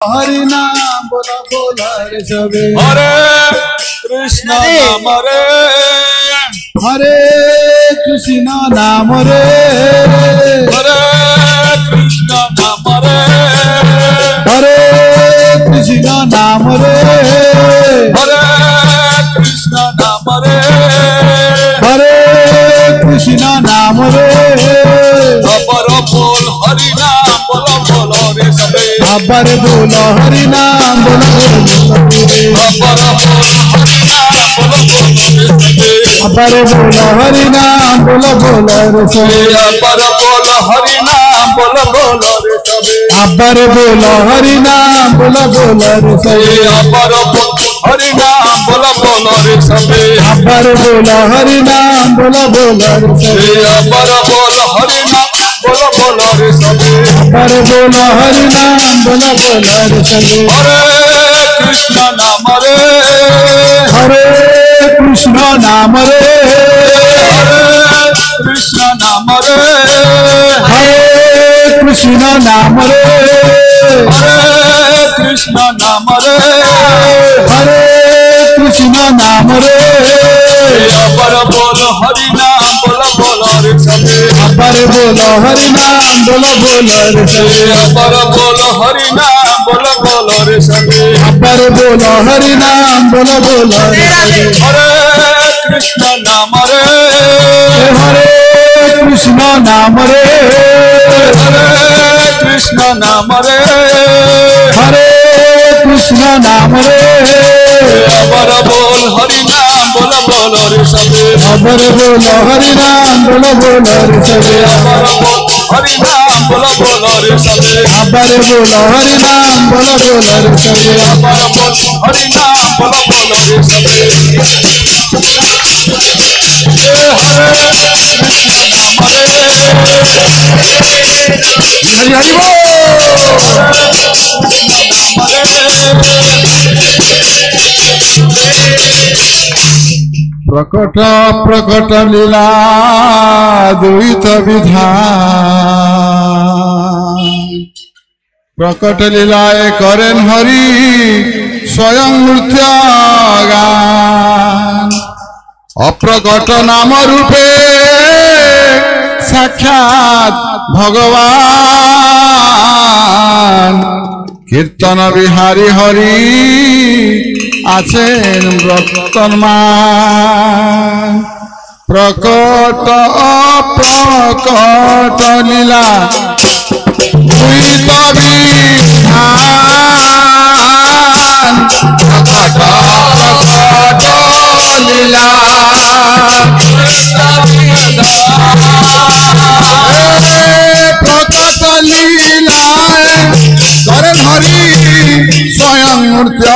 हरि नाम बोला बोला रे सबे हरे कृष्ण नाम रे हरे कृष्ण नाम रे हरे कृष्ण नाम रे हरे कृष्ण नाम रे हरे कृष्ण नाम रे हरे कृष्ण नाम रे अपर बोल हरि नाम बोलो बोलो रे सबे अपर बोलो हरि नाम बोलो अपर बोल हरि नाम बोलो बोलो रे सबे अपर बोलो हरि नाम बोलो बोलो रे सबे अपर बोल हरि नाम बोलो बोलो रे सबे अपर बोलो हरि नाम बोलो बोलो रे सबे अपर बोल हरि नाम बोलो बोलो रे सबे अपर बोलो हरि नाम बोलो बोलो रे सबे अपर बोल हरि नाम बोलो बोलो रे सबे अपर बोलो हरि नाम बोलो बोलो रे सबे हरे कृष्ण नाम रे हरे कृष्ण नाम रे हरे कृष्ण नाम रे हरे कृष्ण नाम रे हरे कृष्ण नाम रे हरे कृष्ण नाम रे अपर बोल हरि नाम बोलो बोलो रे सबे अपर बोलो हरि नाम बोलो बोलो रे सबे अपर बोल हरि नाम बोलो बोलो रे सबे अपर बोलो हरि नाम बोलो बोलो रे सबे हरे कृष्ण नाम रे हरे कृष्ण नाम रे हरे कृष्ण नाम रे हरे कृष्ण नाम रे अपर बोल हरि नाम बोलो बोलो रे सबे अपर बोलो हरि नाम बोलो बोलो रे सबे अपर बोल हरि नाम बोलो बोलो रे सबे अपर बोलो हरि नाम बोलो बोलो रे सबे अपर बोल हरि नाम बोलो बोलो रे सबे हरे कृष्ण नाम रे हरि हरि बोल प्रकट प्रकट लीला द्वैत विधान प्रकट लीलाए करें हरि स्वयं नृत्य गान अप्रकट नाम रूपे साक्षात भगवान कीर्तन बिहारी हरि आছেন বর্তমান प्रकट अप्रकट लीला द्वैत विधान प्रकट प्रकट लीला प्रकट लीला करें हरि स्वयं नृत्य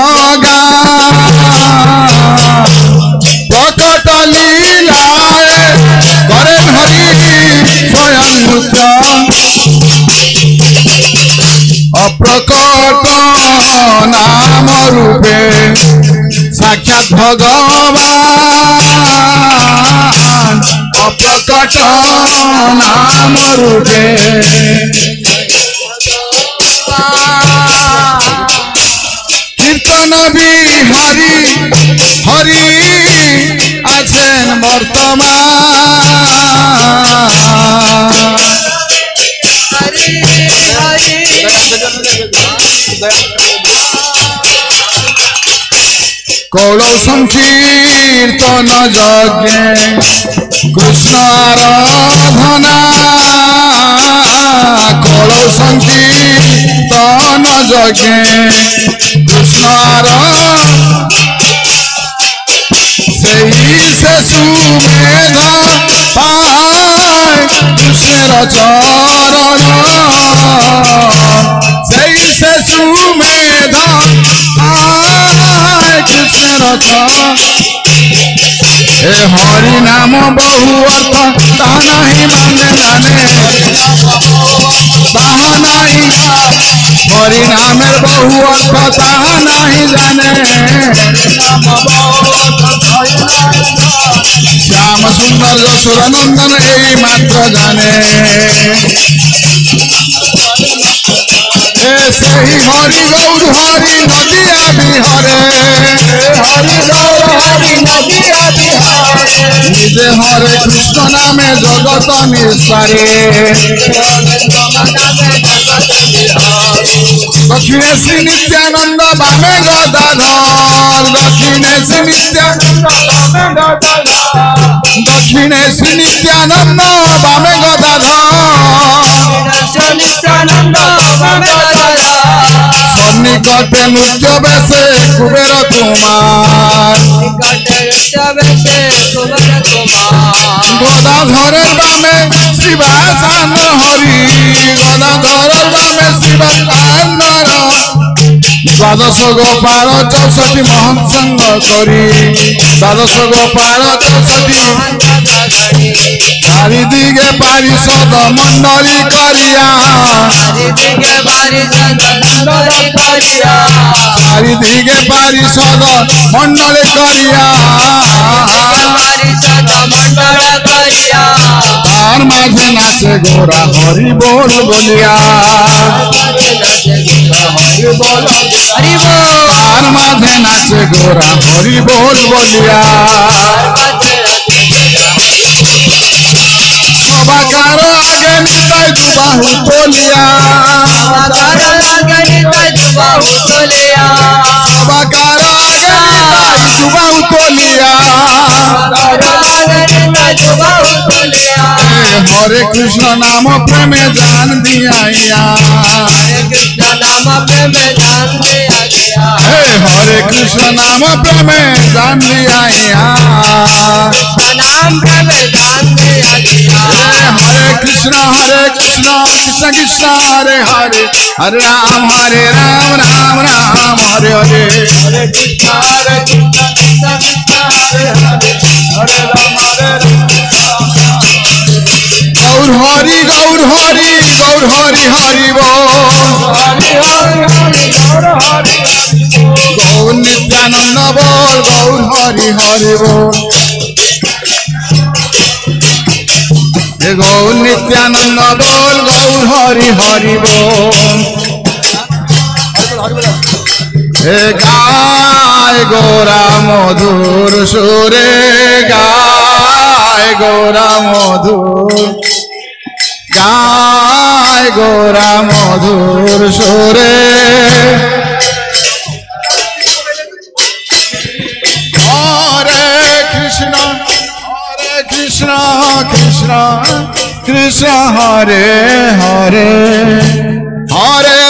गान प्रकट लीला करें हरि स्वयं नृत्य अप्रकट नाम रूपे साक्षात भगवान अप्रकट नाम रूपे कीर्तन बिहारी हरि आছেন বর্তমান कौल संकीर्तन यज्ञे कृष्ण आराधना कौल संकीर्तन यज्ञे कृष्ण आराधना से सुमेध पाए कृष्ण चरण से सुमेध पाए कृष्ण चरण हे हरि नाम बहु अर्थ ता नहीं माने जाने ताहा नहीं हरि नामेर बहु अर्थ ताहा नहीं जाने श्याम सुंदर यशोदानंदन यही मात्र जाने ସେହି ହରି ଗୌର ହରି ନଦିଆ ବିହରେ हरि गौर हरि नदिया बिहारे ନିଜେ ହରେ କୃଷ୍ଣ ନାମେ ଜଗତ ନିସାରେ ଦକ୍ଷିଣେ ଶ୍ରୀ ନିତ୍ୟାନନ୍ଦ ବାମେ ଗଦାଧର ଦକ୍ଷିଣେ ଶ୍ରୀ ନିତ୍ୟାନନ୍ଦ ବାମେ ଗଦାଧର সন্নিকটে নৃত্য বেশে কুবের কুমার গদাধরের বামে শিবাসান হরি গদাধরের বামে শিবাসান দ্বাদশ গোপাল 64 মহৎ সঙ্গ করি দ্বাদশ গোপাল 64 চারিদিকে পারিষদ মন্ডলী করিয়া চারিদিকে পারিষদ মন্ডলী করিয়া তার মাঝে নাচে গোরা হরি বল বলিয়া তার মাঝে নাচে গোরা হরি বল বলিয়া সবাকার আগে নিতাই দুবাহু তোলিয়া সবাকার আগে নিতাই দুবাহু তোলিয়া হরে কৃষ্ণ নাম প্রেমে জান দিয়াইয়া হরে কৃষ্ণ নাম প্রেমে জান দিয়াইয়া হরে কৃষ্ণ কৃষ্ণ কৃষ্ণ হরে হরে হরে রাম রাম রাম হরে হরে हरे कृष्ण कृष्ण हरे हरे हरे राम गौर हरि गौर हरि गौर हरि हरि बोल गौर नित्यानंद बोल गौर हरि हरि बोल गौर नित्यानंद बोल गौर हरि हरि बोल गाय गोरा मधुर सुरे गाय गोरा मधुर गाय गोरा मधुर सुरे हरे कृष्ण कृष्ण कृष्ण हरे हरे हरे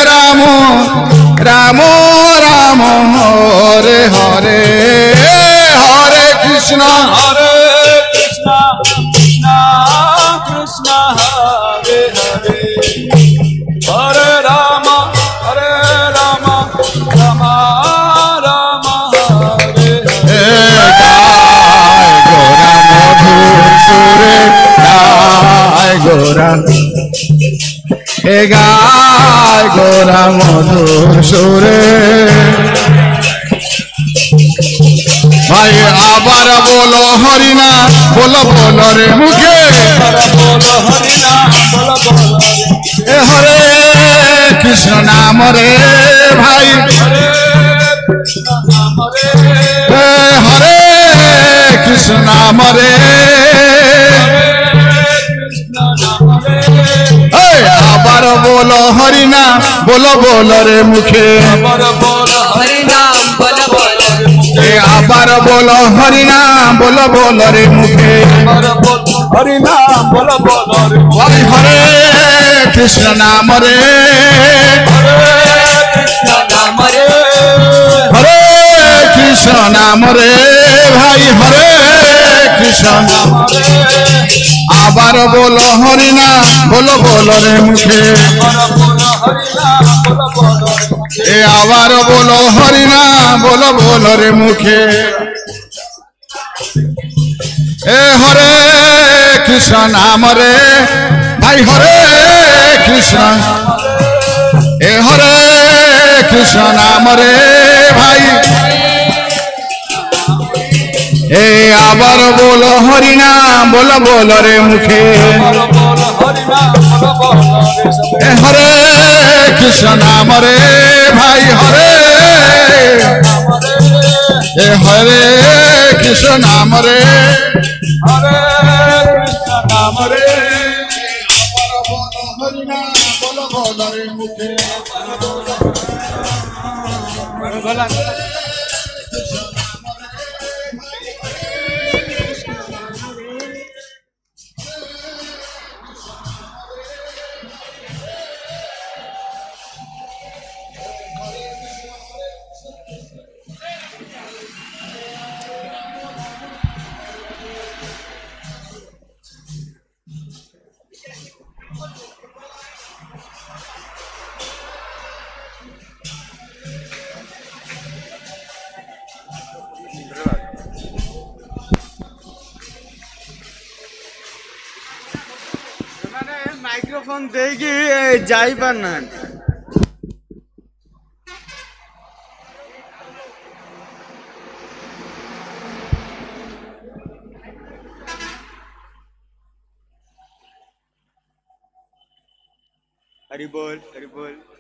राम राम राम हरे हरे हरे कृष्ण कृष्ण कृष्ण हरे हरे हरे राम राम राम हरे हरे गाय गोरा मधुर सुरे भाई आबार बोलो हरिना बोलो बोलो रे मुखे बोलो हरिना बोलो बोलो हरे कृष्ण नाम रे भाई हरे कृष्ण नाम रे आबार बोलो हरिना बोलो बोलो रे मुखे आबार बोलो हरिनाम बोलो बोलो आबार बोलो हरिनाम बोलो बोलो रे मुखे हरिनाम बोलो बोलो रे भाई हरे कृष्ण नाम रे हरे कृष्ण नाम रे भाई हरे कृष्ण नाम आबार बोलो हरिना बोलो बोलो रे मुखे आबार बोलो हरिना बोलो बोलो रे मुखे हरे कृष्ण नाम रे भाई हरे कृष्ण हरे कृष्ण नाम रे भाई आबार बोलो हरिना बोलो बोलो रे मुखे हरि नाम बोलो बोलो रे सब ए हरे कृष्ण नाम रे भाई हरे नाम रे ए हरे कृष्ण नाम रे हरे कृष्ण नाम रे हरि नाम बोलो बोलो रे मुखे माइक्रोफोन देगी जाई पारना हरि बोल हरि बोल